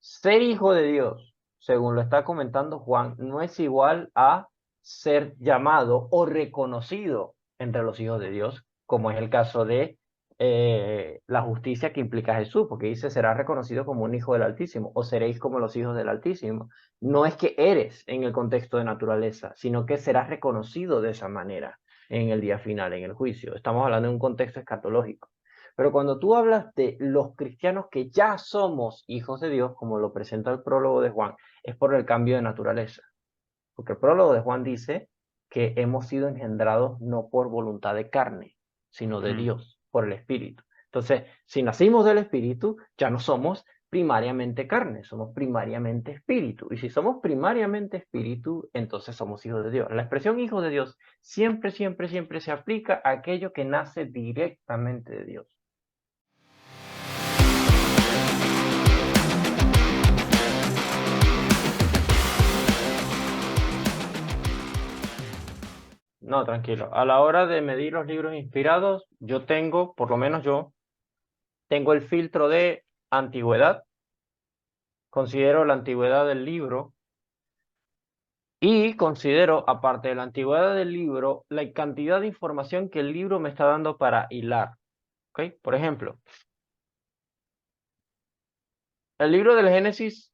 ser hijo de Dios, según lo está comentando Juan, no es igual a ser llamado o reconocido entre los hijos de Dios, como es el caso de la justicia que implica Jesús, porque dice, será reconocido como un hijo del Altísimo, o seréis como los hijos del Altísimo. No es que eres en el contexto de naturaleza, sino que serás reconocido de esa manera en el día final, en el juicio. Estamos hablando de un contexto escatológico. Pero cuando tú hablas de los cristianos que ya somos hijos de Dios, como lo presenta el prólogo de Juan, es por el cambio de naturaleza. Porque el prólogo de Juan dice que hemos sido engendrados no por voluntad de carne, sino de Ujú. Dios, por el Espíritu. Entonces, si nacimos del Espíritu, ya no somos primariamente carne, somos primariamente espíritu. Y si somos primariamente espíritu, entonces somos hijos de Dios. La expresión hijo de Dios siempre, siempre, siempre se aplica a aquello que nace directamente de Dios. No, tranquilo. A la hora de medir los libros inspirados, yo tengo, por lo menos yo, tengo el filtro de antigüedad. Considero la antigüedad del libro y considero, aparte de la antigüedad del libro, la cantidad de información que el libro me está dando para hilar. ¿Ok? Por ejemplo, el libro del Génesis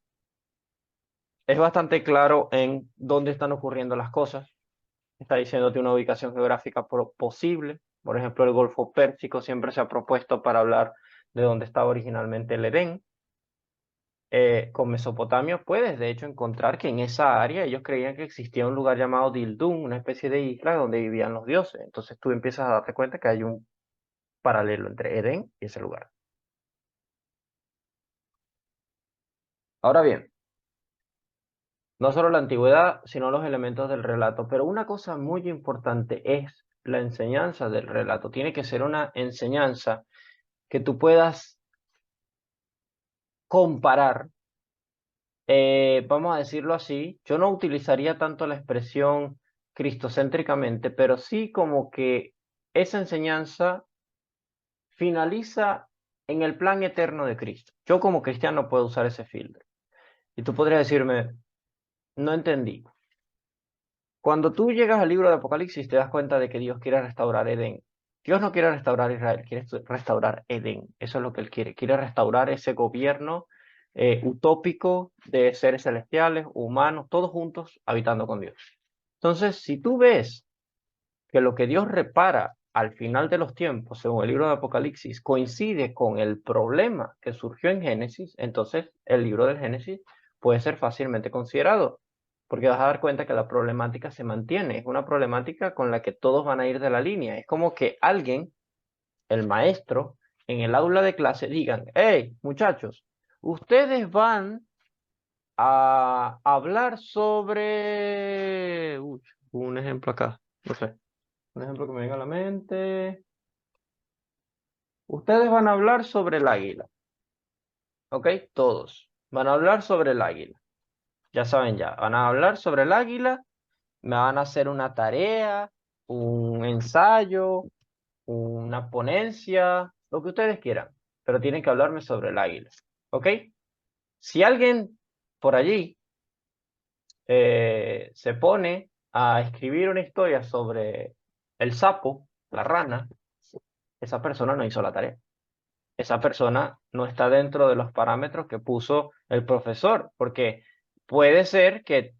es bastante claro en dónde están ocurriendo las cosas. Está diciéndote una ubicación geográfica posible. Por ejemplo, el Golfo Pérsico siempre se ha propuesto para hablar de dónde estaba originalmente el Edén. Con Mesopotamia puedes de hecho encontrar que en esa área ellos creían que existía un lugar llamado Dildún, una especie de isla donde vivían los dioses. Entonces tú empiezas a darte cuenta que hay un paralelo entre Edén y ese lugar. Ahora bien, no solo la antigüedad, sino los elementos del relato. Pero una cosa muy importante es la enseñanza del relato. Tiene que ser una enseñanza que tú puedas comparar. Vamos a decirlo así, yo no utilizaría tanto la expresión cristocéntricamente, pero sí como que esa enseñanza finaliza en el plan eterno de Cristo. Yo como cristiano puedo usar ese filtro. Y tú podrías decirme, no entendí. Cuando tú llegas al libro de Apocalipsis te das cuenta de que Dios quiere restaurar Edén. Dios no quiere restaurar Israel, quiere restaurar Edén. Eso es lo que Él quiere. Quiere restaurar ese gobierno utópico de seres celestiales, humanos, todos juntos habitando con Dios. Entonces, si tú ves que lo que Dios repara al final de los tiempos, según el libro de Apocalipsis, coincide con el problema que surgió en Génesis, entonces el libro del Génesis puede ser fácilmente considerado, porque vas a dar cuenta que la problemática se mantiene, es una problemática con la que todos van a ir de la línea. Es como que alguien, el maestro, en el aula de clase digan, hey, muchachos, ustedes van a hablar sobre... Uy, un ejemplo acá, no sé. Un ejemplo que me venga a la mente. Ustedes van a hablar sobre el águila, ¿ok? Todos. Van a hablar sobre el águila. Ya saben ya. Van a hablar sobre el águila. Me van a hacer una tarea, un ensayo, una ponencia, lo que ustedes quieran. Pero tienen que hablarme sobre el águila, ¿ok? Si alguien por allí se pone a escribir una historia sobre el sapo, la rana, esa persona no hizo la tarea. Esa persona no está dentro de los parámetros que puso el profesor, porque puede ser que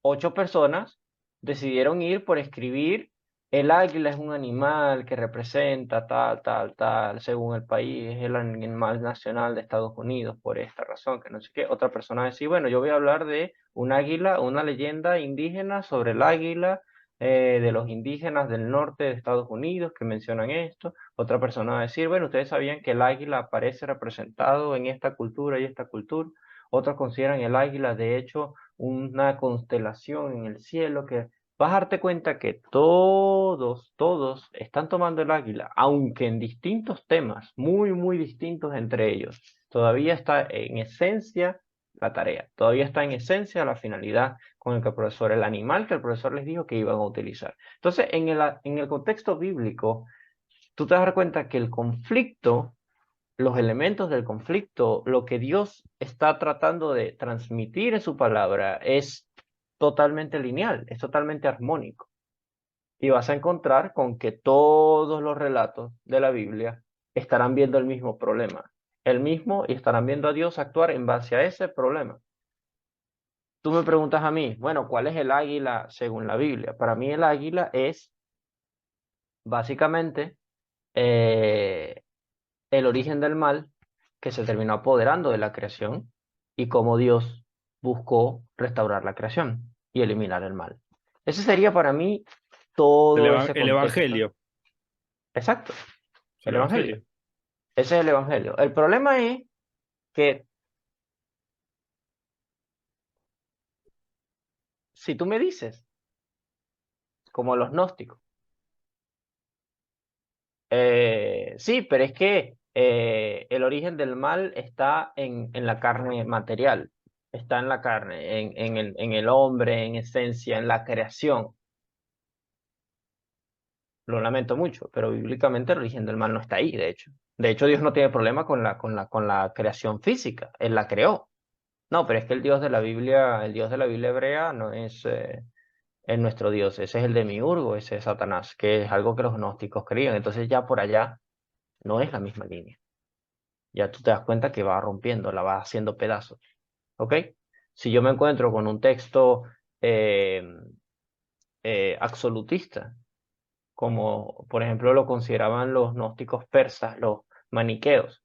8 personas decidieron ir por escribir el águila es un animal que representa tal, tal, tal, según el país, es el animal nacional de Estados Unidos, por esta razón, que no sé qué. Otra persona decía, bueno, yo voy a hablar de un águila, una leyenda indígena sobre el águila de los indígenas del norte de Estados Unidos que mencionan esto. Otra persona va a decir, bueno, ustedes sabían que el águila aparece representado en esta cultura y esta cultura. Otros consideran el águila, de hecho, una constelación en el cielo que vas a darte cuenta que todos están tomando el águila, aunque en distintos temas, muy, muy distintos entre ellos. Todavía está en esencia la tarea, todavía está en esencia la finalidad con el que el profesor, el animal que el profesor les dijo que iban a utilizar. Entonces, en el contexto bíblico, tú te das cuenta que el conflicto los elementos del conflicto, lo que Dios está tratando de transmitir en su palabra es totalmente lineal, es totalmente armónico. Y vas a encontrar con que todos los relatos de la Biblia estarán viendo el mismo problema, el mismo, y estarán viendo a Dios actuar en base a ese problema. Tú me preguntas a mí, bueno, ¿cuál es el águila según la Biblia? Para mí el águila es básicamente eh, el origen del mal que se terminó apoderando de la creación y cómo Dios buscó restaurar la creación y eliminar el mal. Ese sería para mí todo ese El contexto. Evangelio. Exacto, El el Evangelio. Evangelio. Ese es el Evangelio. El problema es que si tú me dices, como los gnósticos, sí, pero es que el origen del mal está en la carne material, está en la carne, en el hombre, en esencia, en la creación. Lo lamento mucho, pero bíblicamente el origen del mal no está ahí, de hecho. De hecho, Dios no tiene problema con la creación física, Él la creó. No, pero es que el Dios de la Biblia, el Dios de la Biblia hebrea no es nuestro Dios, ese es el demiurgo, ese es Satanás, que es algo que los gnósticos creían. Entonces ya por allá no es la misma línea. Ya tú te das cuenta que va rompiendo, la va haciendo pedazos. ¿Ok? Si yo me encuentro con un texto eh, absolutista, como por ejemplo lo consideraban los gnósticos persas, los maniqueos,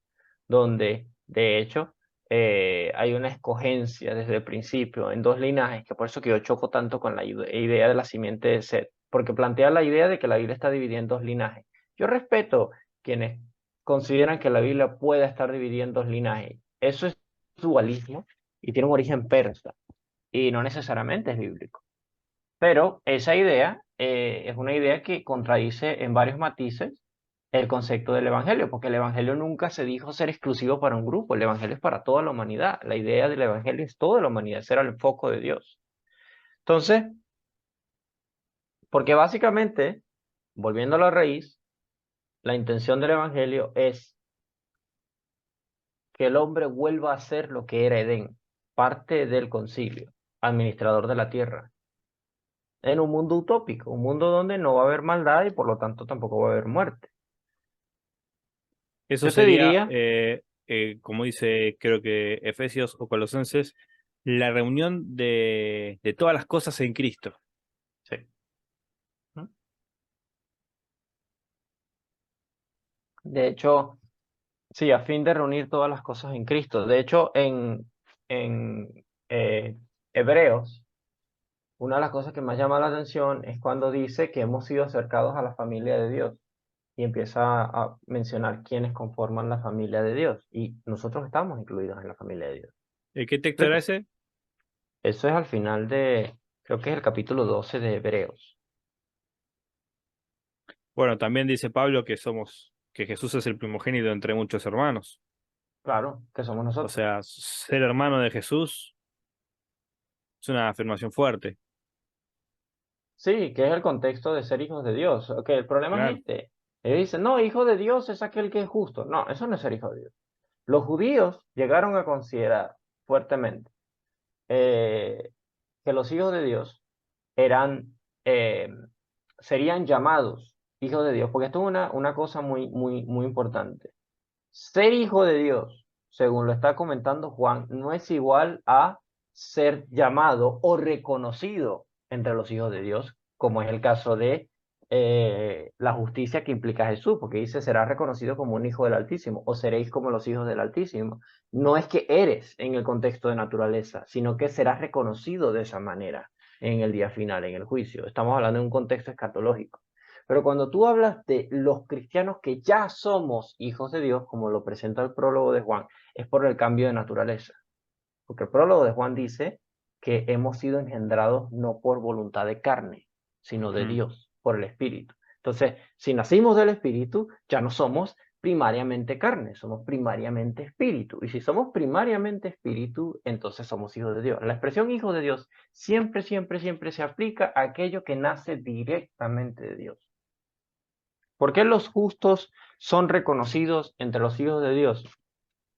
donde de hecho hay una escogencia desde el principio en dos linajes, que por eso que yo choco tanto con la idea de la simiente de Set, porque plantea la idea de que la Biblia está dividida en dos linajes. Yo respeto quienes consideran que la Biblia pueda estar dividida en dos linajes. Eso es dualismo y tiene un origen persa y no necesariamente es bíblico. Pero esa idea es una idea que contradice en varios matices el concepto del Evangelio, porque el Evangelio nunca se dijo ser exclusivo para un grupo, el Evangelio es para toda la humanidad. La idea del Evangelio es toda la humanidad, ese era el foco de Dios. Entonces, porque básicamente, volviendo a la raíz, la intención del Evangelio es que el hombre vuelva a ser lo que era Edén, parte del concilio, administrador de la tierra, en un mundo utópico, un mundo donde no va a haber maldad y por lo tanto tampoco va a haber muerte. Eso Yo te sería, diría, como dice, creo que Efesios o Colosenses, la reunión de todas las cosas en Cristo. sí. ¿No? De hecho, sí, a fin de reunir todas las cosas en Cristo. De hecho, en Hebreos, una de las cosas que más llama la atención es cuando dice que hemos sido acercados a la familia de Dios y empieza a mencionar quiénes conforman la familia de Dios. Y nosotros estamos incluidos en la familia de Dios. ¿Qué texto era ¿Cierto? ese? Eso es al final de, creo que es el capítulo 12 de Hebreos. Bueno, también dice Pablo que Jesús es el primogénito entre muchos hermanos. Claro, que somos O nosotros. sea, ser hermano de Jesús es una afirmación fuerte. Sí, que es el contexto de ser hijos de Dios. Ok, el problema es Claro. este. Ellos dicen, no, hijo de Dios es aquel que es justo. No, eso no es ser hijo de Dios. Los judíos llegaron a considerar fuertemente eh, que los hijos de Dios eran, eh, serían llamados hijos de Dios, porque esto es una cosa muy, muy, muy importante. Ser hijo de Dios, según lo está comentando Juan, no es igual a ser llamado o reconocido entre los hijos de Dios, como es el caso de la justicia que implica Jesús, porque dice, serás reconocido como un hijo del Altísimo o seréis como los hijos del Altísimo. No es que eres en el contexto de naturaleza, sino que serás reconocido de esa manera en el día final, en el juicio. Estamos hablando de un contexto escatológico. Pero cuando tú hablas de los cristianos que ya somos hijos de Dios, como lo presenta el prólogo de Juan, es por el cambio de naturaleza. Porque el prólogo de Juan dice que hemos sido engendrados no por voluntad de carne, sino de Mm. Dios, por el Espíritu. Entonces, si nacimos del Espíritu, ya no somos primariamente carne, somos primariamente espíritu. Y si somos primariamente espíritu, entonces somos hijos de Dios. La expresión hijo de Dios siempre, siempre, siempre se aplica a aquello que nace directamente de Dios. ¿Por qué los justos son reconocidos entre los hijos de Dios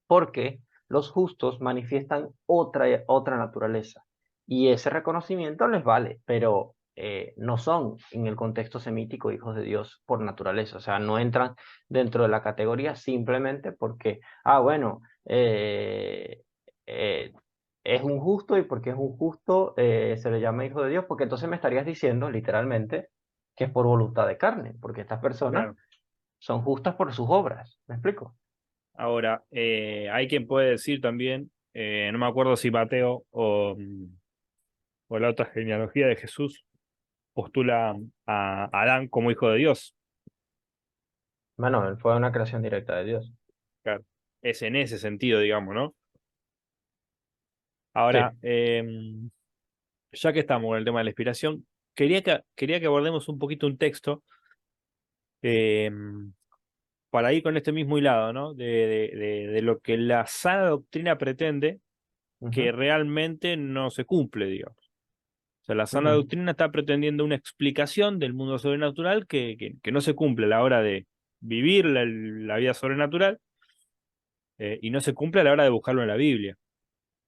porque los justos manifiestan otra naturaleza y ese reconocimiento les vale, pero no son en el contexto semítico hijos de Dios por naturaleza, o sea, no entran dentro de la categoría simplemente porque, bueno, eh, es un justo y porque es un justo se le llama hijo de Dios, porque entonces me estarías diciendo literalmente que es por voluntad de carne, porque estas personas Claro. son justas por sus obras, ¿me explico? Ahora, hay quien puede decir también, no me acuerdo si Mateo o la otra genealogía de Jesús postula a Adán como hijo de Dios. Bueno, él fue una creación directa de Dios. Claro. Es en ese sentido, digamos, ¿no? Sí. Ahora, ya que estamos con el tema de la inspiración, quería que abordemos un poquito un texto eh, para ir con este mismo hilado, ¿no? De lo que la sana doctrina pretende que Ujú, realmente no se cumple, digamos. O sea, la sana ujú. doctrina está pretendiendo una explicación del mundo sobrenatural que no se cumple a la hora de vivir la vida sobrenatural y no se cumple a la hora de buscarlo en la Biblia,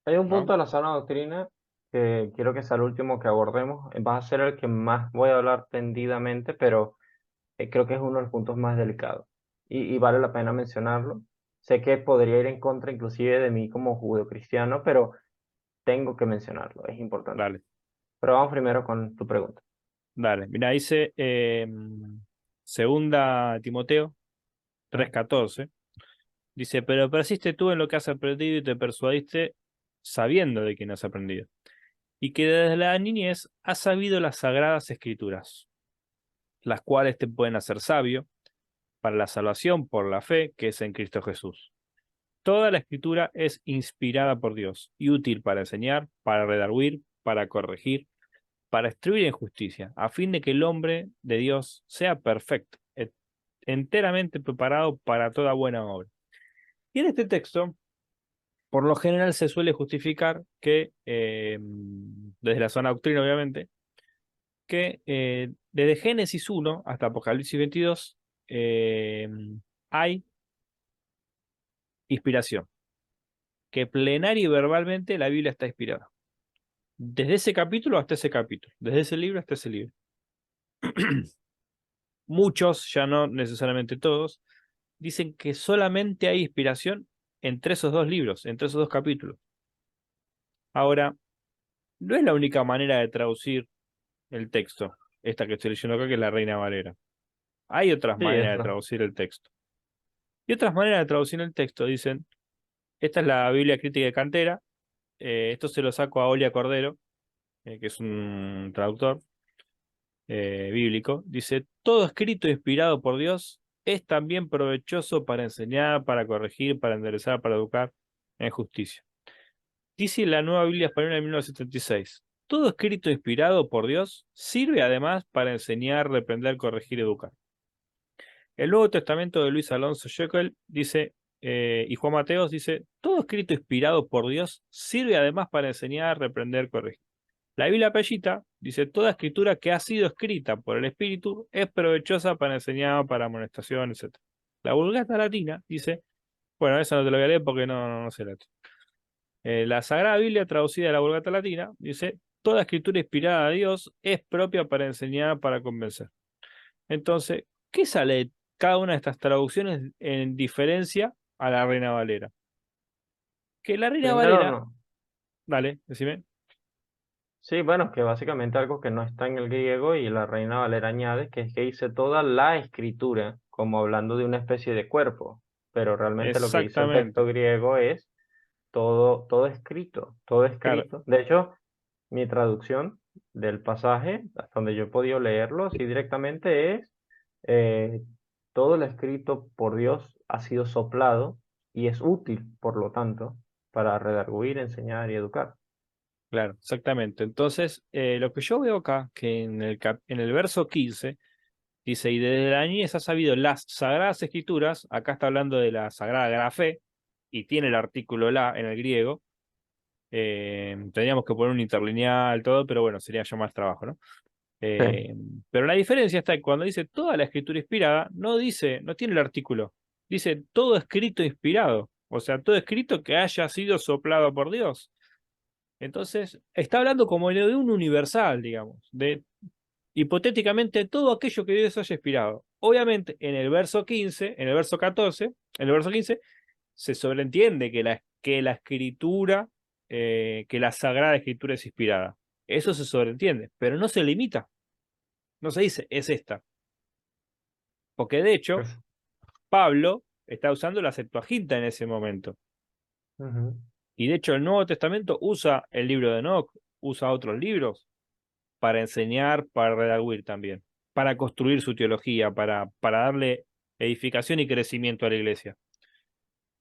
Hay un ¿no? punto de la sana doctrina que quiero que sea el último que abordemos. Va a ser el que más voy a hablar tendidamente, pero creo que es uno de los puntos más delicados. Y vale la pena mencionarlo. Sé que podría ir en contra inclusive de mí como judeocristiano, pero tengo que mencionarlo, es importante. Dale, Pero vamos primero con tu pregunta. dale. Mira, dice segunda Timoteo ¿Mm? 3:14. Dice, pero persiste tú en lo que has aprendido y te persuadiste sabiendo de quién has aprendido. Y que desde la niñez has sabido las sagradas escrituras, las cuales te pueden hacer sabio para la salvación por la fe que es en Cristo Jesús. Toda la escritura es inspirada por Dios y útil para enseñar, para redarguir, para corregir, para instruir en justicia, a fin de que el hombre de Dios sea perfecto, enteramente preparado para toda buena obra. Y en este texto, por lo general se suele justificar que, desde la zona doctrina obviamente, que desde Génesis 1 hasta Apocalipsis 22 eh, hay inspiración, que plenaria y verbalmente la Biblia está inspirada. Desde ese capítulo hasta ese capítulo, desde ese libro hasta ese libro. Muchos, ya no necesariamente todos, dicen que solamente hay inspiración entre esos dos libros, entre esos dos capítulos. Ahora, no es la única manera de traducir el texto, esta que estoy leyendo acá, que es la Reina Valera. Hay otras Sí, maneras de eso. traducir el texto. Y otras maneras de traducir el texto dicen, esta es la Biblia crítica de Cantera, esto se lo saco a Olia Cordero, que es un traductor bíblico, dice, todo escrito inspirado por Dios es también provechoso para enseñar, para corregir, para enderezar, para educar en justicia. Dice la Nueva Biblia Española de 1976, todo escrito inspirado por Dios sirve además para enseñar, reprender, corregir, educar. El Nuevo Testamento de Luis Alonso Scheckel dice, y Juan Mateos dice, todo escrito inspirado por Dios sirve además para enseñar, reprender, corregir. La Biblia Pellita dice, toda escritura que ha sido escrita por el Espíritu es provechosa para enseñar, para amonestación, etc. La Vulgata Latina dice, bueno, eso no te lo voy a leer porque no sé latín. La Sagrada Biblia traducida de la Vulgata Latina dice, toda escritura inspirada a Dios es propia para enseñar, para convencer. Entonces, ¿qué sale de cada una de estas traducciones en diferencia a la Reina Valera? Que la Reina Primero, Valera, no. dale, decime, Sí, bueno, que básicamente algo que no está en el griego y la Reina Valera añade, que es que dice toda la escritura, como hablando de una especie de cuerpo, pero realmente lo que dice el texto exactamente, griego es todo escrito, todo claro, escrito. De hecho, mi traducción del pasaje, hasta donde yo he podido leerlo así directamente, es eh, todo lo escrito por Dios ha sido soplado y es útil, por lo tanto, para redarguir, enseñar y educar. claro, exactamente. Entonces, lo que yo veo acá, que en el verso 15 dice, y desde la niñez ha sabido las sagradas escrituras, acá está hablando de la sagrada grafé, y tiene el artículo la en el griego, tendríamos que poner un interlineal, todo, pero bueno, sería ya más trabajo, ¿no? Sí. Eh, pero la diferencia está en cuando dice toda la escritura inspirada, no dice, no tiene el artículo, dice todo escrito inspirado, o sea, todo escrito que haya sido soplado por Dios. Entonces, está hablando como de un universal, digamos, de hipotéticamente todo aquello que Dios haya inspirado. Obviamente, en el verso 15, en el verso 14, en el verso 15, se sobreentiende que la escritura, que la Sagrada Escritura es inspirada. Eso se sobreentiende, pero no se limita, no se dice, es esta. Porque de hecho, Pues, Pablo está usando la Septuaginta en ese momento. ujú. Y de hecho, el Nuevo Testamento usa el libro de Enoch, usa otros libros para enseñar, para redaguir también, para construir su teología, para darle edificación y crecimiento a la iglesia.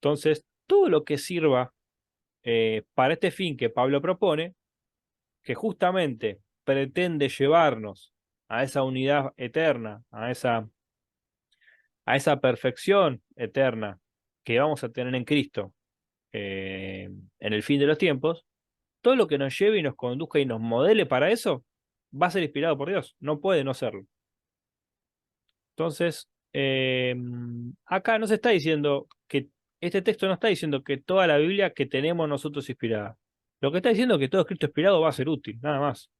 Entonces, todo lo que sirva para este fin que Pablo propone, que justamente pretende llevarnos a esa unidad eterna, a esa perfección eterna que vamos a tener en Cristo en el fin de los tiempos, todo lo que nos lleve y nos conduzca y nos modele para eso, va a ser inspirado por Dios, no puede no serlo. Entonces, acá no se está diciendo que, este texto no está diciendo que toda la Biblia que tenemos nosotros es inspirada. Lo que está diciendo es que todo escrito inspirado va a ser útil, nada más.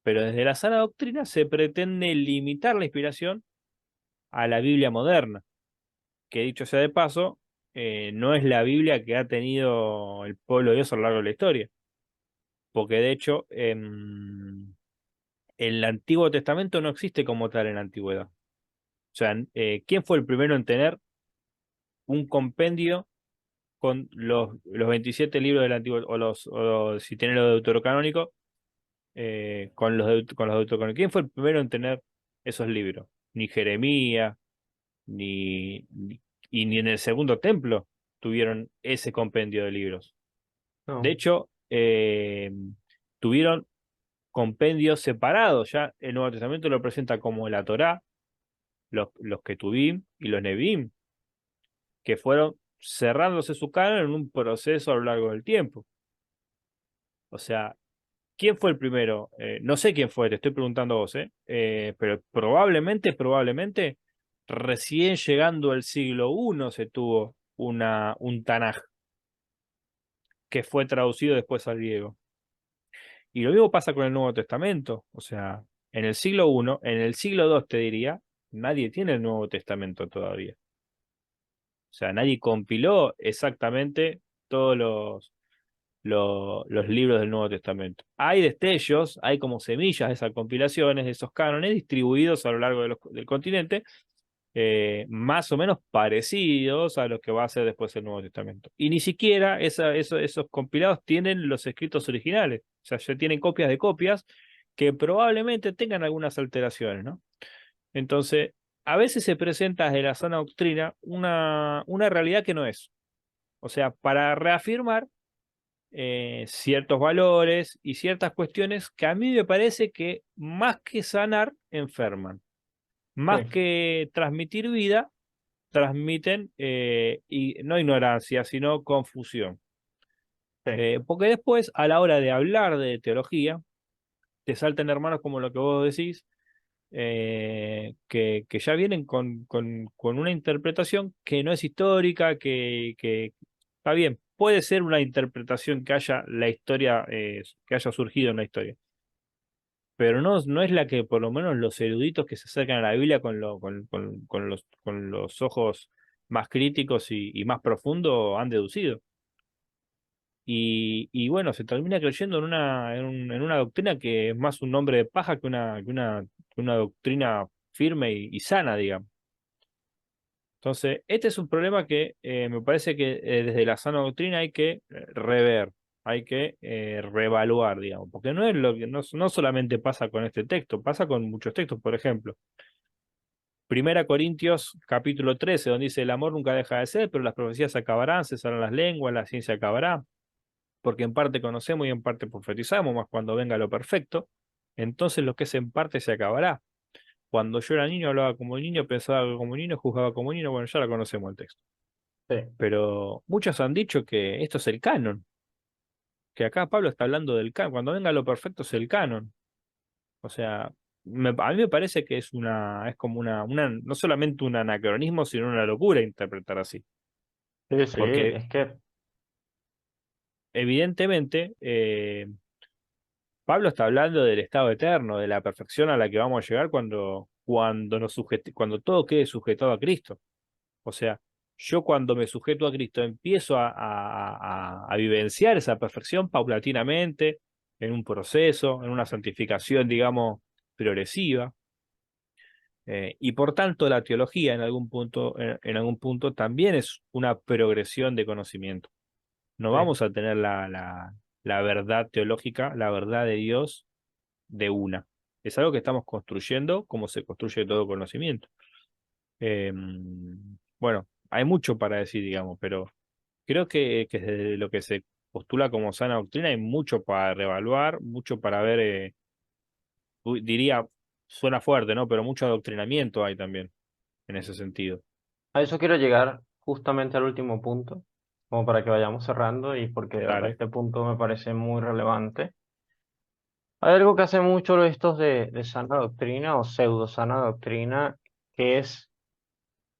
Pero desde la sana doctrina se pretende limitar la inspiración a la Biblia moderna, que dicho sea de paso, no es la Biblia que ha tenido el pueblo de Dios a lo largo de la historia. Porque de hecho, el Antiguo Testamento no existe como tal en la antigüedad. O sea, ¿quién fue el primero en tener un compendio con los 27 libros del Antiguo, si tiene lo deuterocanónico, con los deuterocanónicos? ¿Quién fue el primero en tener esos libros? Ni Jeremías, y ni en el segundo templo tuvieron ese compendio de libros. De No, hecho, tuvieron compendios separados. Ya el Nuevo Testamento lo presenta como la Torá, los Ketuvim y los Nevi'im, que fueron cerrándose su canon en un proceso a lo largo del tiempo. O sea, ¿quién fue el primero? No sé quién fue, te estoy preguntando a vos, pero probablemente, recién llegando al siglo I se tuvo un Tanaj que fue traducido después al griego. Y lo mismo pasa con el Nuevo Testamento. O sea, en el siglo I, en el siglo II te diría, nadie tiene el Nuevo Testamento todavía. O sea, nadie compiló exactamente todos los libros del Nuevo Testamento. Hay destellos, hay como semillas de esas compilaciones, de esos cánones distribuidos a lo largo del continente, más o menos parecidos a los que va a ser después el Nuevo Testamento. Y ni siquiera esos compilados tienen los escritos originales, o sea, ya tienen copias de copias que probablemente tengan algunas alteraciones, ¿no? Entonces, a veces se presenta desde la sana doctrina una realidad que no es. O sea, para reafirmar ciertos valores y ciertas cuestiones que a mí me parece que más que sanar, enferman. Más sí, que transmitir vida, transmiten y no ignorancia, sino confusión. sí, Porque después, a la hora de hablar de teología, te saltan hermanos como lo que vos decís, que ya vienen con una interpretación que no es histórica, que está bien, puede ser una interpretación que haya la historia, que haya surgido en la historia, pero no es la que por lo menos los eruditos que se acercan a la Biblia con los ojos más críticos y más profundos han deducido. Y bueno, se termina creyendo en una doctrina que es más un nombre de paja que una doctrina firme y sana, digamos. Entonces, este es un problema que me parece que desde la sana doctrina hay que rever, hay que reevaluar, digamos, porque no es lo que no solamente pasa con este texto, pasa con muchos textos, por ejemplo. Primera Corintios capítulo 13, donde dice el amor nunca deja de ser, pero las profecías acabarán, cesarán las lenguas, la ciencia acabará, porque en parte conocemos y en parte profetizamos, más cuando venga lo perfecto, entonces lo que es en parte se acabará. Cuando yo era niño hablaba como niño, pensaba como niño, juzgaba como niño, bueno, ya la conocemos el texto. sí, Pero muchos han dicho que esto es el canon, que acá Pablo está hablando del canon, cuando venga lo perfecto es el canon. O sea, a mí me parece que es como no solamente un anacronismo, sino una locura interpretar así. Sí, sí, Porque es que evidentemente Pablo está hablando del estado eterno, de la perfección a la que vamos a llegar cuando todo quede sujetado a Cristo. O sea, yo cuando me sujeto a Cristo empiezo a vivenciar esa perfección paulatinamente, en un proceso, en una santificación, digamos, progresiva. Y por tanto, la teología en algún punto también es una progresión de conocimiento. No sí. vamos a tener la verdad teológica, la verdad de Dios de una. Es algo que estamos construyendo como se construye todo conocimiento. Eh, bueno, hay mucho para decir, digamos, pero creo que desde lo que se postula como sana doctrina hay mucho para reevaluar, mucho para ver, diría, suena fuerte, ¿no? Pero mucho adoctrinamiento hay también en ese sentido. A eso quiero llegar justamente al último punto, como para que vayamos cerrando y porque de verdad Dale. este punto me parece muy relevante. Hay algo que hace mucho estos de sana doctrina o pseudo sana doctrina, que es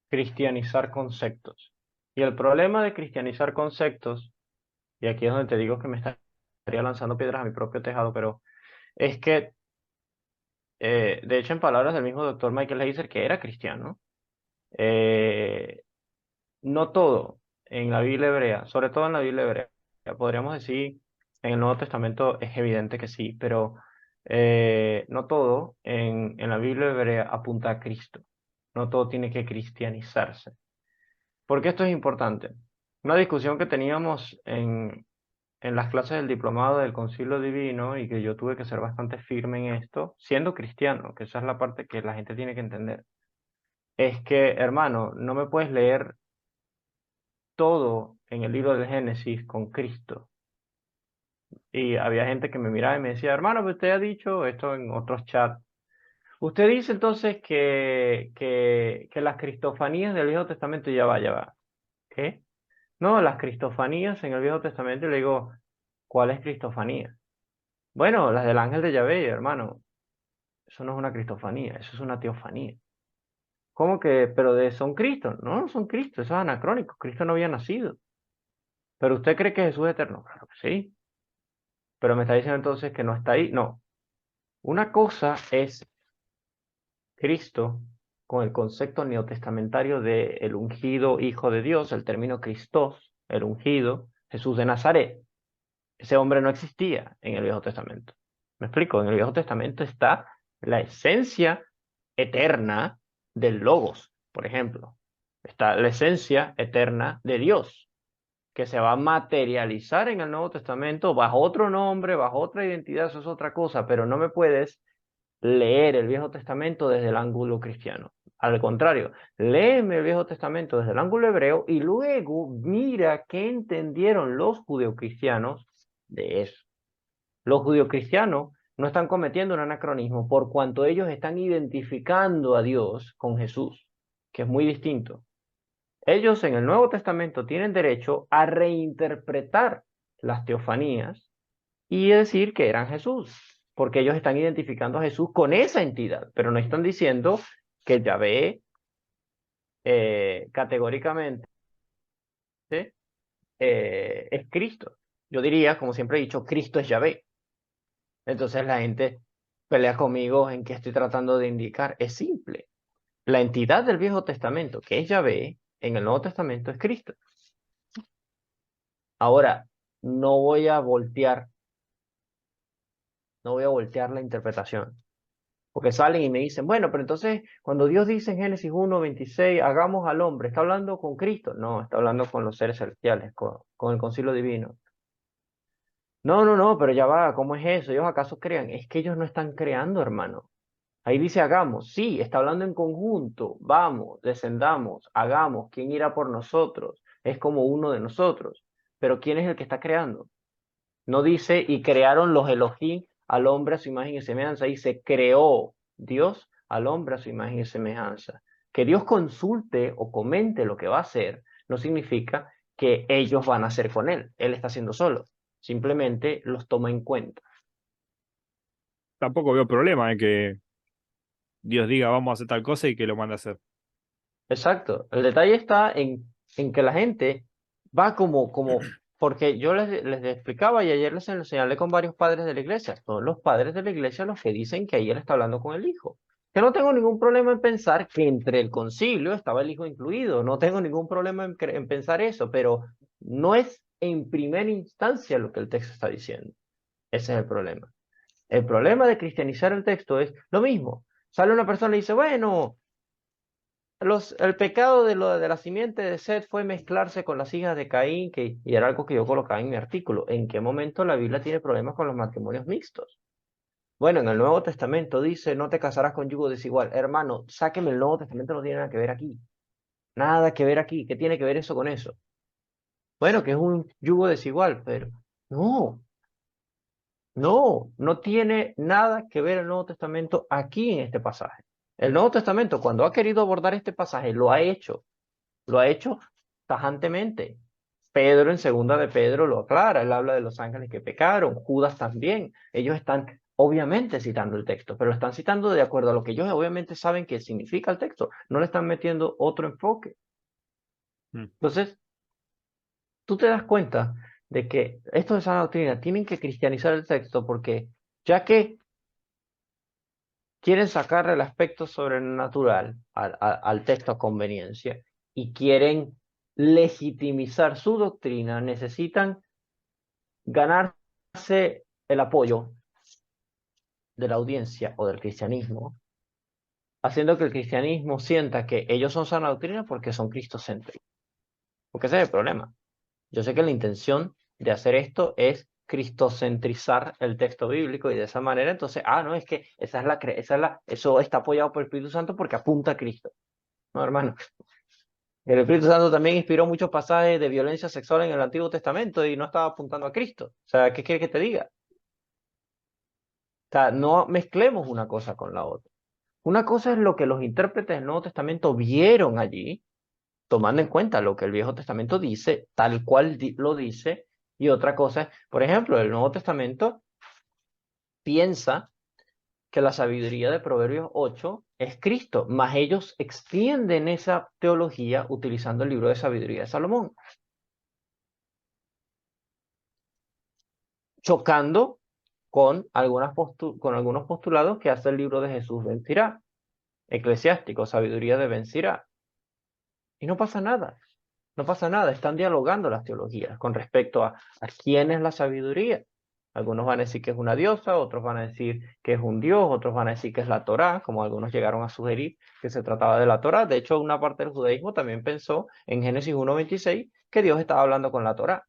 cristianizar conceptos. Y el problema de cristianizar conceptos, y aquí es donde te digo que me estaría lanzando piedras a mi propio tejado, pero es que, de hecho, en palabras del mismo doctor Michael Heiser, que era cristiano, eh, no todo en la Biblia hebrea, sobre todo en la Biblia hebrea, podríamos decir, en el Nuevo Testamento es evidente que sí, pero no todo en la Biblia hebrea apunta a Cristo. No todo tiene que cristianizarse. ¿Por qué esto es importante? Una discusión que teníamos en las clases del diplomado del Concilio Divino y que yo tuve que ser bastante firme en esto, siendo cristiano, que esa es la parte que la gente tiene que entender, es que, hermano, no me puedes leer todo en el libro del Génesis con Cristo. Y había gente que me miraba y me decía, hermano, pero usted ha dicho esto en otros chats. Usted dice entonces que las cristofanías del Viejo Testamento ya va. ¿Qué? No, las cristofanías en el Viejo Testamento, y le digo, ¿cuál es cristofanía? Bueno, las del ángel de Yahvé, hermano. Eso no es una cristofanía, eso es una teofanía. ¿Cómo que? Pero son Cristo. No, no son Cristo, eso es anacrónico. Cristo no había nacido. ¿Pero usted cree que Jesús es eterno? Claro que sí. Pero me está diciendo entonces que no está ahí. No. Una cosa es Cristo con el concepto neotestamentario de el ungido Hijo de Dios, el término Christos, el ungido, Jesús de Nazaret. Ese hombre no existía en el Viejo Testamento. ¿Me explico? En el Viejo Testamento está la esencia eterna del Logos, por ejemplo. Está la esencia eterna de Dios, que se va a materializar en el Nuevo Testamento bajo otro nombre, bajo otra identidad, eso es otra cosa, pero no me puedes leer el Viejo Testamento desde el ángulo cristiano. Al contrario, léeme el Viejo Testamento desde el ángulo hebreo y luego mira qué entendieron los judeocristianos de eso. Los judeocristianos no están cometiendo un anacronismo por cuanto ellos están identificando a Dios con Jesús, que es muy distinto. Ellos en el Nuevo Testamento tienen derecho a reinterpretar las teofanías y decir que eran Jesús, porque ellos están identificando a Jesús con esa entidad, pero no están diciendo que Yahvé categóricamente es Cristo. Yo diría, como siempre he dicho, Cristo es Yahvé. Entonces la gente pelea conmigo en que estoy tratando de indicar. Es simple. La entidad del Viejo Testamento, que es Yahvé, en el Nuevo Testamento es Cristo. Ahora, no voy a voltear, no voy a voltear la interpretación. Porque salen y me dicen, bueno, pero entonces cuando Dios dice en Génesis 1:26, hagamos al hombre, ¿está hablando con Cristo? No, está hablando con los seres celestiales, con el concilio divino. No, no, no, pero ya va, ¿cómo es eso? ¿Ellos acaso crean? Es que ellos no están creando, hermano. Ahí dice hagamos, sí, está hablando en conjunto, vamos, descendamos, hagamos, ¿quién irá por nosotros? Es como uno de nosotros. Pero ¿quién es el que está creando? No dice, y crearon los Elohim al hombre a su imagen y semejanza. Dice, creó Dios al hombre a su imagen y semejanza. Que Dios consulte o comente lo que va a hacer no significa que ellos van a hacer con él. Él está haciendo solo. Simplemente los toma en cuenta. Tampoco veo problema en que Dios diga vamos a hacer tal cosa y que lo manda a hacer. Exacto. El detalle está en que la gente va porque yo les explicaba y ayer les señalé con varios padres de la iglesia. Son los padres de la iglesia los que dicen que ahí él está hablando con el hijo. Que no tengo ningún problema en pensar que entre el concilio estaba el hijo incluido. No tengo ningún problema en pensar eso, pero no es en primera instancia lo que el texto está diciendo. Ese es el problema. El problema de cristianizar el texto es lo mismo. Sale una persona y dice, bueno, el pecado de la simiente de Seth fue mezclarse con las hijas de Caín, y era algo que yo colocaba en mi artículo. ¿En qué momento la Biblia tiene problemas con los matrimonios mixtos? Bueno, en el Nuevo Testamento dice, no te casarás con yugo desigual. Hermano, sáqueme el Nuevo Testamento, no tiene nada que ver aquí. Nada que ver aquí. ¿Qué tiene que ver eso con eso? Bueno, que es un yugo desigual, pero no, no tiene nada que ver el Nuevo Testamento aquí en este pasaje. El Nuevo Testamento, cuando ha querido abordar este pasaje, lo ha hecho tajantemente. Pedro en segunda de Pedro lo aclara, él habla de los ángeles que pecaron, Judas también. Ellos están obviamente citando el texto, pero lo están citando de acuerdo a lo que ellos obviamente saben que significa el texto, no le están metiendo otro enfoque. Mm. Entonces, tú te das cuenta de que estos de sana doctrina tienen que cristianizar el texto porque ya que quieren sacarle el aspecto sobrenatural al texto a conveniencia y quieren legitimizar su doctrina, necesitan ganarse el apoyo de la audiencia o del cristianismo, haciendo que el cristianismo sienta que ellos son sana doctrina porque son cristocéntricos. Porque ese es el problema. Yo sé que la intención de hacer esto es cristocentrizar el texto bíblico y de esa manera entonces, no, es que eso está apoyado por el Espíritu Santo porque apunta a Cristo. No, hermano. El Espíritu Santo también inspiró muchos pasajes de violencia sexual en el Antiguo Testamento y no estaba apuntando a Cristo. O sea, ¿qué quiere que te diga? O sea, no mezclemos una cosa con la otra. Una cosa es lo que los intérpretes del Nuevo Testamento vieron allí, tomando en cuenta lo que el Viejo Testamento dice, tal cual lo dice, y otra cosa es, por ejemplo, el Nuevo Testamento piensa que la sabiduría de Proverbios 8 es Cristo, mas ellos extienden esa teología utilizando el libro de sabiduría de Salomón, chocando con algunos postulados que hace el libro de Jesús Ben Sirá, eclesiástico, sabiduría de Ben Sirá. Y no pasa nada, no pasa nada, están dialogando las teologías con respecto a quién es la sabiduría. Algunos van a decir que es una diosa, otros van a decir que es un dios, otros van a decir que es la Torá, como algunos llegaron a sugerir que se trataba de la Torá. De hecho, una parte del judaísmo también pensó en Génesis 1:26 que Dios estaba hablando con la Torá.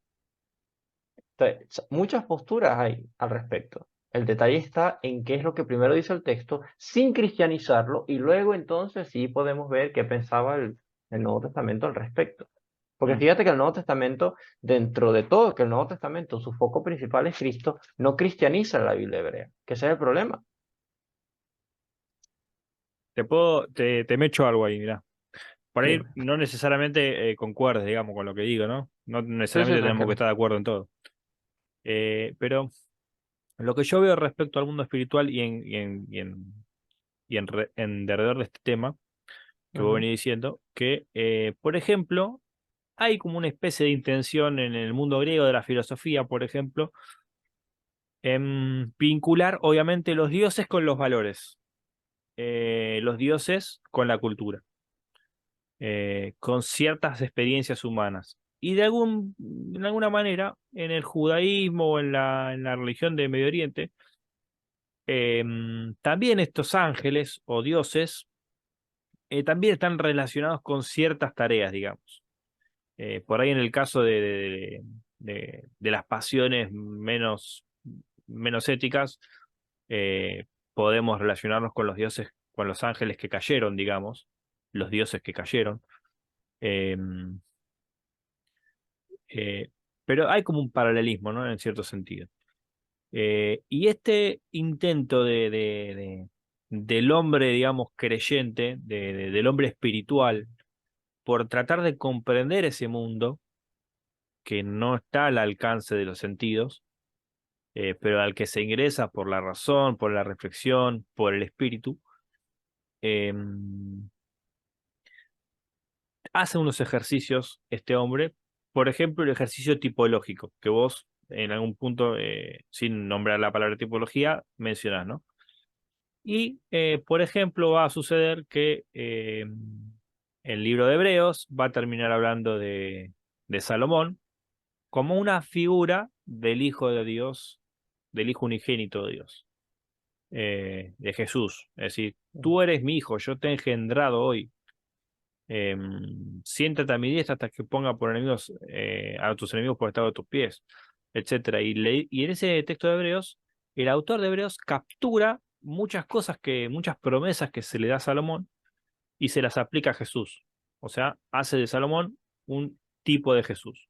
Entonces, muchas posturas hay al respecto. El detalle está en qué es lo que primero dice el texto, sin cristianizarlo, y luego entonces sí podemos ver qué pensaba el Nuevo Testamento al respecto. Porque Mm. fíjate que el Nuevo Testamento, dentro de todo, que el Nuevo Testamento, su foco principal es Cristo, no cristianiza la Biblia hebrea, que ese es el problema. Te me echo algo ahí, mirá. Por ahí Dime. no necesariamente concuerdes, digamos, con lo que digo, ¿no? No Sí, sí, necesariamente tenemos que tranquilo. estar de acuerdo en todo. Pero lo que yo veo respecto al mundo espiritual en derredor de este tema que vos Ujú. venís diciendo, que, por ejemplo, hay como una especie de intención en el mundo griego de la filosofía, por ejemplo, en vincular, obviamente, los dioses con los valores, los dioses con la cultura, con ciertas experiencias humanas. Y de alguna manera, en el judaísmo o en la religión de Medio Oriente, también estos ángeles o dioses también están relacionados con ciertas tareas, digamos. Por ahí en el caso de las pasiones menos éticas, eh, podemos relacionarnos con los dioses, con los ángeles que cayeron, digamos, los dioses que cayeron. Eh, eh, pero hay como un paralelismo, ¿no? En cierto sentido. Y este intento del hombre, digamos, creyente, del hombre espiritual, por tratar de comprender ese mundo que no está al alcance de los sentidos, pero al que se ingresa por la razón, por la reflexión, por el espíritu, em, hace unos ejercicios este hombre, por ejemplo, el ejercicio tipológico, que vos en algún punto, sin nombrar la palabra tipología, mencionás, ¿no? Y, por ejemplo, va a suceder que el libro de Hebreos va a terminar hablando de Salomón como una figura del Hijo de Dios, del Hijo unigénito de Dios, de Jesús. Es decir, tú eres mi hijo, yo te he engendrado hoy. Siéntate a mi diestra hasta que ponga por enemigos a tus enemigos por estado de tus pies, etcétera. Y en ese texto de Hebreos, el autor de Hebreos captura muchas cosas muchas promesas que se le da a Salomón y se las aplica a Jesús. O sea, hace de Salomón un tipo de Jesús.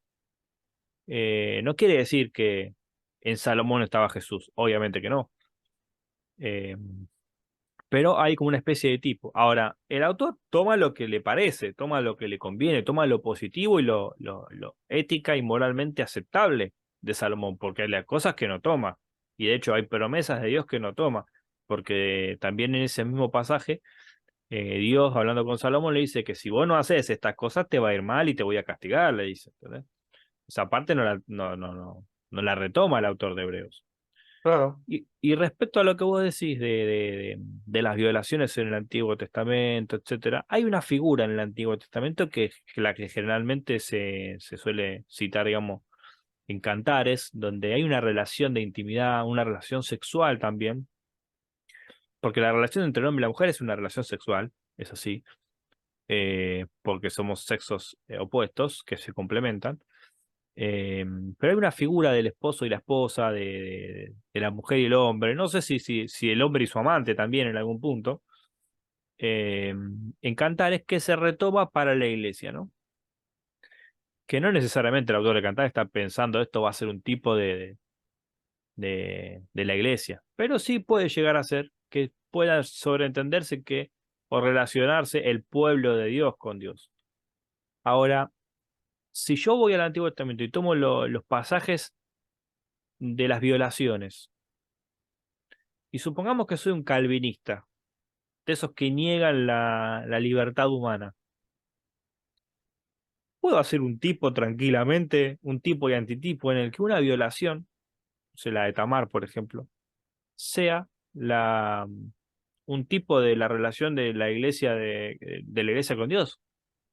No quiere decir que en Salomón estaba Jesús, obviamente que no. Eh, pero hay como una especie de tipo. Ahora, el autor toma lo que le parece, toma lo que le conviene, toma lo positivo y lo ética y moralmente aceptable de Salomón, porque hay cosas que no toma. Y de hecho hay promesas de Dios que no toma, porque también en ese mismo pasaje, Dios hablando con Salomón le dice que si vos no haces estas cosas te va a ir mal y te voy a castigar, le dice. ¿Entendés? Esa parte no la retoma el autor de Hebreos. Claro, Y respecto a lo que vos decís de las violaciones en el Antiguo Testamento, etcétera, hay una figura en el Antiguo Testamento que la que generalmente se suele citar, digamos, en cantares, donde hay una relación de intimidad, una relación sexual también, porque la relación entre el hombre y la mujer es una relación sexual, es así, porque somos sexos opuestos que se complementan. Eh, pero hay una figura del esposo y la esposa, de la mujer y el hombre. No sé si el hombre y su amante también en algún punto. eh, en Cantares que se retoma para la iglesia, ¿no? Que no necesariamente el autor de Cantares está pensando esto va a ser un tipo de la iglesia, pero sí puede llegar a ser que pueda sobreentenderse que o relacionarse el pueblo de Dios con Dios. Ahora, si yo voy al Antiguo Testamento y tomo los pasajes de las violaciones, y supongamos que soy un calvinista, de esos que niegan la libertad humana. Puedo hacer un tipo tranquilamente, un tipo y antitipo, en el que una violación, o sea, la de Tamar, por ejemplo, sea un tipo de la relación de la iglesia de la iglesia con Dios.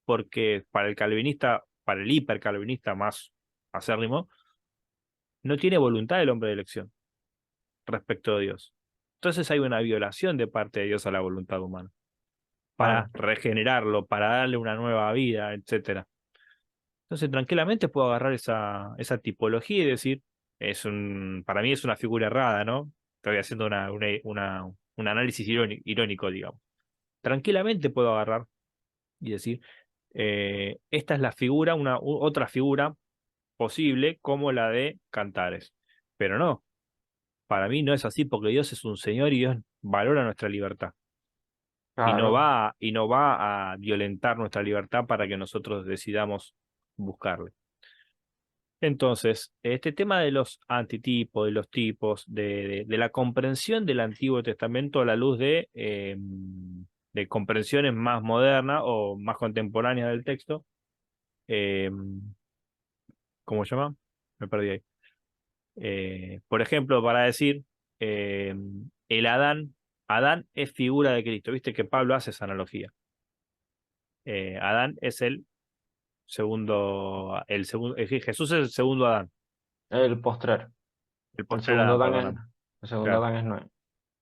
Porque para el calvinista, para el hipercalvinista más acérrimo, no tiene voluntad el hombre de elección respecto a Dios. Entonces hay una violación de parte de Dios a la voluntad humana, para claro, regenerarlo, para darle una nueva vida, etcétera. Entonces, tranquilamente puedo agarrar esa tipología y decir, para mí es una figura errada, ¿no? Estoy haciendo un análisis irónico, digamos. Tranquilamente puedo agarrar y decir, esta es la figura, otra figura posible como la de Cantares. Pero no, para mí no es así porque Dios es un Señor y Dios valora nuestra libertad. claro, Y no va a violentar nuestra libertad para que nosotros decidamos buscarle. Entonces, este tema de los antitipos, de los tipos, de la comprensión del Antiguo Testamento a la luz de comprensiones más modernas o más contemporáneas del texto, eh, ¿cómo se llama? Me perdí ahí. Por ejemplo, para decir, eh, el Adán es figura de Cristo. Viste que Pablo hace esa analogía. Adán es Jesús es el segundo Adán, el postrer. el El postrer segundo Adán, Adán es, perdóname. el segundo Claro. Adán es Noé.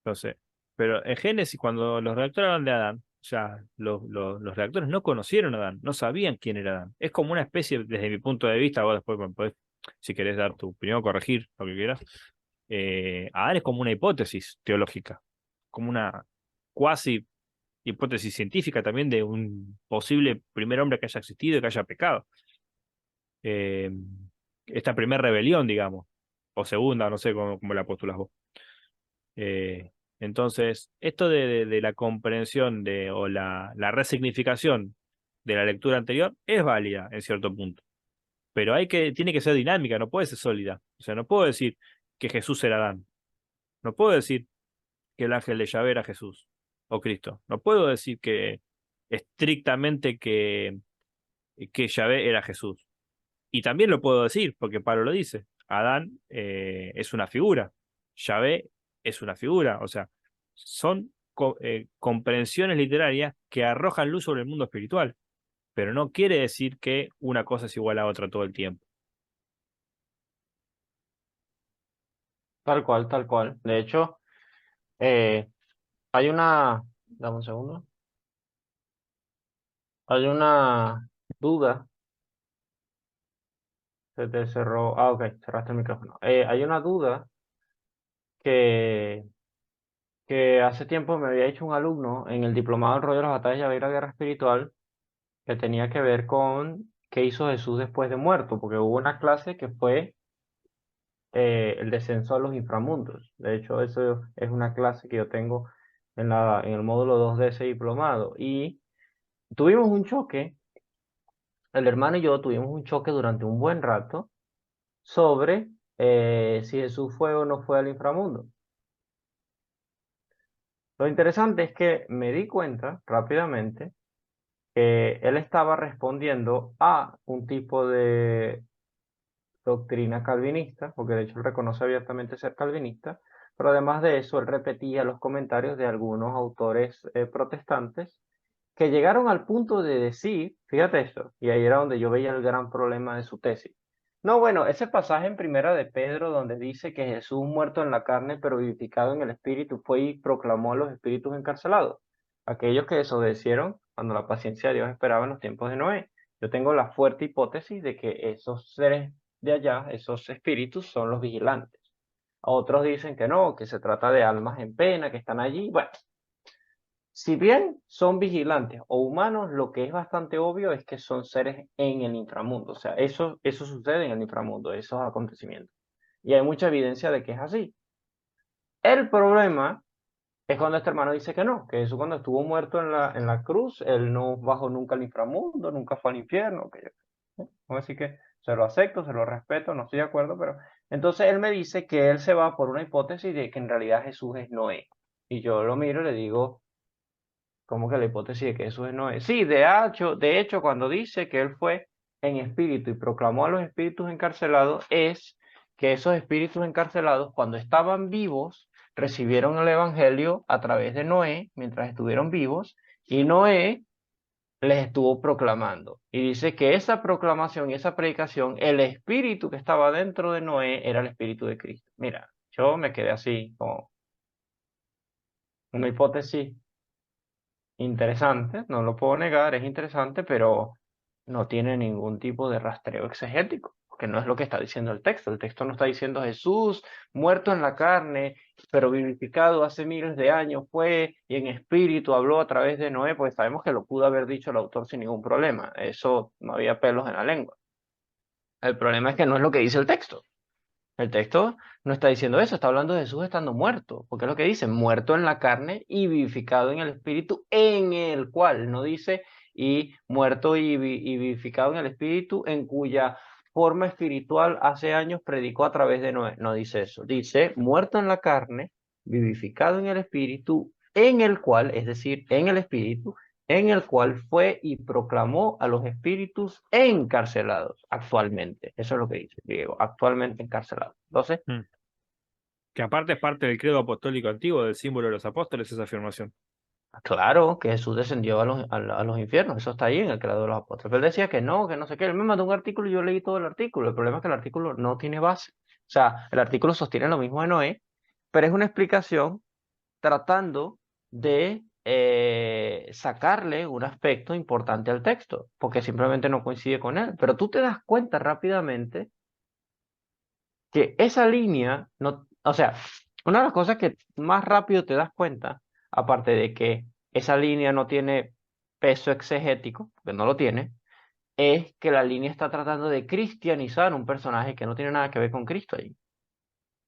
Lo sé. Pero en Génesis, cuando los redactores hablan de Adán, o sea, los redactores no conocieron a Adán, no sabían quién era Adán. Es como una especie, desde mi punto de vista, vos después me podés, si querés dar tu opinión, corregir lo que quieras. Adán es como una hipótesis teológica, como una cuasi hipótesis científica también de un posible primer hombre que haya existido y que haya pecado. Eh, Esta primera rebelión, digamos, o segunda, no sé cómo la postulas vos. Eh, entonces, esto de la comprensión o la resignificación de la lectura anterior es válida en cierto punto, pero tiene que ser dinámica, no puede ser sólida. O sea, no puedo decir que Jesús era Adán, no puedo decir que el ángel de Yahvé era Jesús. o Cristo. No puedo decir que estrictamente que Yahvé era Jesús. Y también lo puedo decir, porque Pablo lo dice. Adán es una figura. Yahvé es una figura. O sea, son comprensiones literarias que arrojan luz sobre el mundo espiritual. Pero no quiere decir que una cosa es igual a otra todo el tiempo. Tal cual, tal cual. De hecho, eh, hay una, dame un segundo, hay una duda, se te cerró, ok, cerraste el micrófono. Hay una duda que, que hace tiempo me había hecho un alumno en el diplomado del rollo de las batallas de Yahvé y la guerra espiritual, que tenía que ver con qué hizo Jesús después de muerto, porque hubo una clase que fue el descenso a los inframundos. De hecho, eso es una clase que yo tengo en el módulo 2 de ese diplomado. Y tuvimos un choque, el hermano y yo tuvimos un choque durante un buen rato sobre si Jesús fue o no fue al inframundo. Lo interesante es que me di cuenta rápidamente que él estaba respondiendo a un tipo de doctrina calvinista, porque de hecho él reconoce abiertamente ser calvinista, pero además de eso él repetía los comentarios de algunos autores protestantes que llegaron al punto de decir, fíjate esto, y ahí era donde yo veía el gran problema de su tesis. No, bueno, ese pasaje en Primera de Pedro donde dice que Jesús muerto en la carne pero vivificado en el espíritu fue y proclamó a los espíritus encarcelados, aquellos que desobedecieron cuando la paciencia de Dios esperaba en los tiempos de Noé. Yo tengo la fuerte hipótesis de que esos seres de allá, esos espíritus, son los vigilantes. Otros dicen que no, que se trata de almas en pena, que están allí. Bueno, si bien son vigilantes o humanos, lo que es bastante obvio es que son seres en el inframundo. O sea, eso sucede en el inframundo, esos acontecimientos. Y hay mucha evidencia de que es así. El problema es cuando este hermano dice que no, que Jesús cuando estuvo muerto en la cruz, él no bajó nunca al inframundo, nunca fue al infierno. Que así que se lo acepto, se lo respeto, no estoy de acuerdo, pero entonces él me dice que él se va por una hipótesis de que en realidad Jesús es Noé. Y yo lo miro y le digo, ¿cómo que la hipótesis de que Jesús es Noé? Sí, de hecho, cuando dice que él fue en espíritu y proclamó a los espíritus encarcelados, es que esos espíritus encarcelados, cuando estaban vivos, recibieron el evangelio a través de Noé, mientras estuvieron vivos, y Noé les estuvo proclamando. Y dice que esa proclamación y esa predicación, el espíritu que estaba dentro de Noé era el espíritu de Cristo. Mira, yo me quedé así, como una hipótesis interesante, no lo puedo negar, es interesante, pero no tiene ningún tipo de rastreo exegético, porque no es lo que está diciendo el texto. El texto no está diciendo Jesús muerto en la carne, pero vivificado hace miles de años fue y en espíritu habló a través de Noé, pues sabemos que lo pudo haber dicho el autor sin ningún problema. Eso no había pelos en la lengua. El problema es que no es lo que dice el texto. El texto no está diciendo eso, está hablando de Jesús estando muerto, porque es lo que dice, muerto en la carne y vivificado en el espíritu, en el cual, no dice, y muerto y vivificado en el espíritu, en cuya forma espiritual hace años predicó a través de Noé. No dice eso, dice, muerto en la carne, vivificado en el espíritu, en el cual, es decir, en el espíritu, en el cual fue y proclamó a los espíritus encarcelados actualmente. Eso es lo que dice Diego, actualmente encarcelados. Entonces, Mm. Que aparte es parte del credo apostólico antiguo, del símbolo de los apóstoles, esa afirmación. claro que Jesús descendió a los infiernos, eso está ahí en el credo de los apóstoles. Pero él decía que no sé qué, él me mandó un artículo y yo leí todo el artículo. El problema es que el artículo no tiene base. O sea, el artículo sostiene lo mismo de Noé, pero es una explicación tratando de sacarle un aspecto importante al texto, porque simplemente no coincide con él. Pero tú te das cuenta rápidamente que esa línea, no, o sea, una de las cosas que más rápido te das cuenta, aparte de que esa línea no tiene peso exegético, porque no lo tiene, es que la línea está tratando de cristianizar un personaje que no tiene nada que ver con Cristo ahí.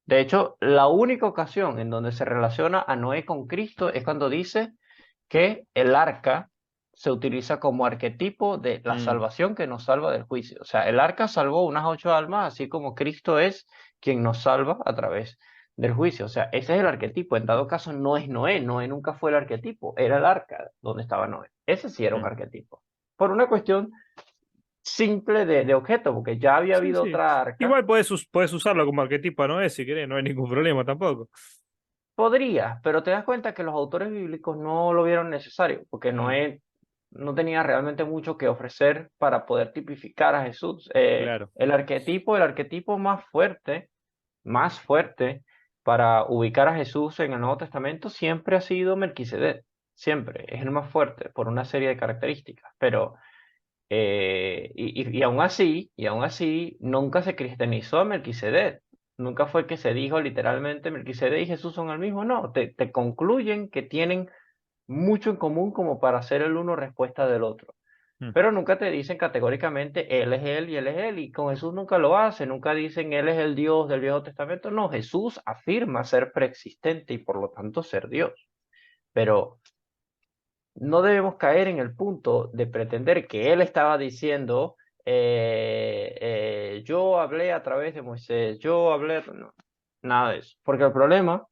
De hecho, la única ocasión en donde se relaciona a Noé con Cristo es cuando dice que el arca se utiliza como arquetipo de la Mm. salvación que nos salva del juicio. O sea, el arca salvó unas 8 almas, así como Cristo es quien nos salva a través del juicio. O sea, ese es el arquetipo. En dado caso, no es Noé. Noé nunca fue el arquetipo. Era el arca donde estaba Noé. Ese sí era un Mm. arquetipo. Por una cuestión simple de objeto, porque ya había Sí, habido sí. otra arca. Igual podés usarlo como arquetipo, ¿no es? Si querés, no hay ningún problema tampoco. Podría, pero te das cuenta que los autores bíblicos no lo vieron necesario, porque Mm, Noé no tenía realmente mucho que ofrecer para poder tipificar a Jesús. claro. El arquetipo más fuerte para ubicar a Jesús en el Nuevo Testamento siempre ha sido Melquisedec. Siempre, es el más fuerte por una serie de características. Pero, y aún así, nunca se cristianizó a Melquisedec. Nunca fue que se dijo literalmente Melquisedec y Jesús son el mismo. No, te concluyen que tienen mucho en común como para ser el uno respuesta del otro. Mm, Pero nunca te dicen categóricamente Él es Él y Él es Él. Y con Jesús nunca lo hace. Nunca dicen Él es el Dios del Viejo Testamento. No, Jesús afirma ser preexistente y por lo tanto ser Dios. Pero no debemos caer en el punto de pretender que Él estaba diciendo, yo hablé a través de Moisés, yo hablé... No, nada de eso. Porque el problema,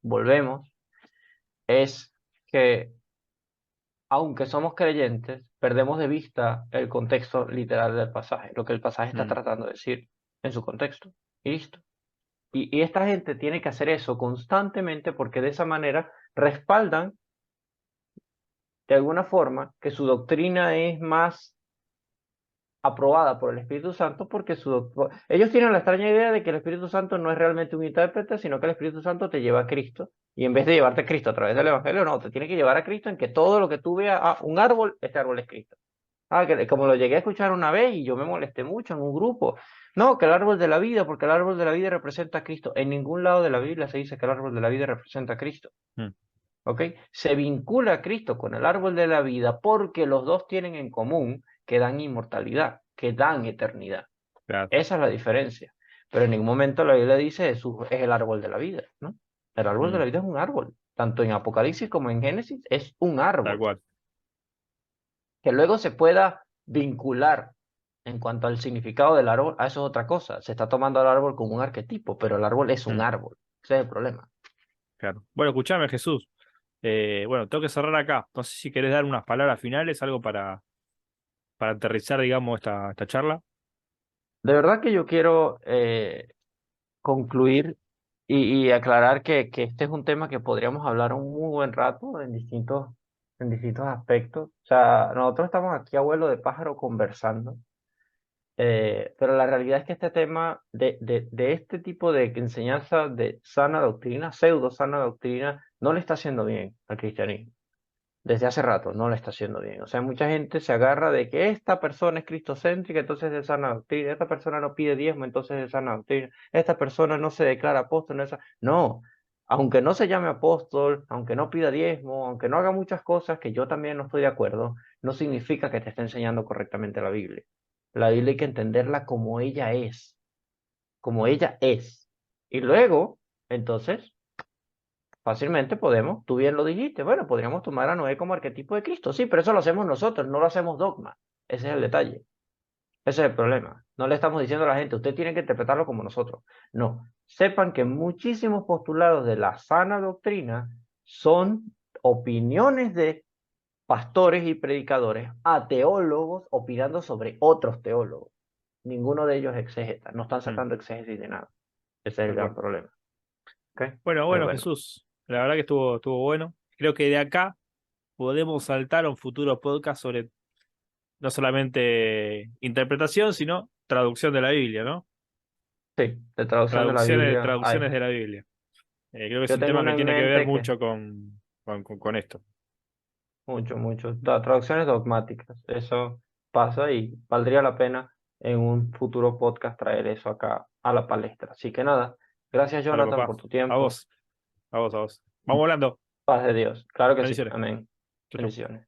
volvemos, es que aunque somos creyentes, perdemos de vista el contexto literal del pasaje, lo que el pasaje está mm. tratando de decir en su contexto. Y listo. Y esta gente tiene que hacer eso constantemente porque de esa manera respaldan de alguna forma que su doctrina es más aprobada por el Espíritu Santo porque ellos tienen la extraña idea de que el Espíritu Santo no es realmente un intérprete, sino que el Espíritu Santo te lleva a Cristo. Y en vez de llevarte a Cristo a través del Evangelio, no, te tiene que llevar a Cristo en que todo lo que tú veas, un árbol, este árbol es Cristo. Que como lo llegué a escuchar una vez y yo me molesté mucho en un grupo. No, que el árbol de la vida, porque el árbol de la vida representa a Cristo. En ningún lado de la Biblia se dice que el árbol de la vida representa a Cristo. Mm, ¿Ok? Se vincula a Cristo con el árbol de la vida porque los dos tienen en común que dan inmortalidad, que dan eternidad. claro. Esa es la diferencia. Pero en ningún momento la Biblia dice Jesús es el árbol de la vida, ¿no? El árbol de Mm, la vida es un árbol. Tanto en Apocalipsis como en Génesis es un tal árbol cual. que luego se pueda vincular en cuanto al significado del árbol, a eso es otra cosa. Se está tomando al árbol como un arquetipo, pero el árbol es un Mm, árbol. Ese es el problema. claro. Bueno, escuchame, Jesús. Bueno, tengo que cerrar acá. No sé si querés dar unas palabras finales, algo para aterrizar, digamos, esta charla. De verdad que yo quiero concluir y aclarar que este es un tema que podríamos hablar un muy buen rato en distintos aspectos. O sea, nosotros estamos aquí, abuelo de pájaro, conversando. Pero la realidad es que este tema de este tipo de enseñanza de sana doctrina, pseudo sana doctrina, no le está haciendo bien al cristianismo. Desde hace rato no le está haciendo bien. O sea, mucha gente se agarra de que esta persona es cristocéntrica, entonces es de sana doctrina. Esta persona no pide diezmo, entonces es de sana doctrina. Esta persona no se declara apóstol. No, aunque no se llame apóstol, aunque no pida diezmo, aunque no haga muchas cosas que yo también no estoy de acuerdo, no significa que te esté enseñando correctamente la Biblia. La Biblia hay que entenderla como ella es, como ella es. Y luego, entonces, fácilmente podemos, tú bien lo dijiste, bueno, podríamos tomar a Noé como arquetipo de Cristo, sí, pero eso lo hacemos nosotros, no lo hacemos dogma. Ese es el detalle, ese es el problema. No le estamos diciendo a la gente, usted tiene que interpretarlo como nosotros. No, sepan que muchísimos postulados de la sana doctrina son opiniones de pastores y predicadores a teólogos opinando sobre otros teólogos. Ninguno de ellos es exégeta, no están Mm, sacando exégesis de nada. Ese es el tal gran cual. problema. ¿Ok? Bueno, Pues bueno, bueno, Jesús. La verdad que estuvo bueno. Creo que de acá podemos saltar a un futuro podcast sobre no solamente interpretación, sino traducción de la Biblia, ¿no? sí, de traducción de la Traducciones, Biblia hay. traducciones de la Biblia. Creo que es Yo un tengo tema que una en tiene que ver mente que, mucho con esto. traducciones dogmáticas, eso pasa y valdría la pena en un futuro podcast traer eso acá a la palestra. Así que nada, gracias Dale, Jonathan papá. por tu A tiempo. vos, a vos, a vos. Vamos hablando. Paz de Dios. Claro que sí. Bendiciones. Amén. Chau, chau. Bendiciones.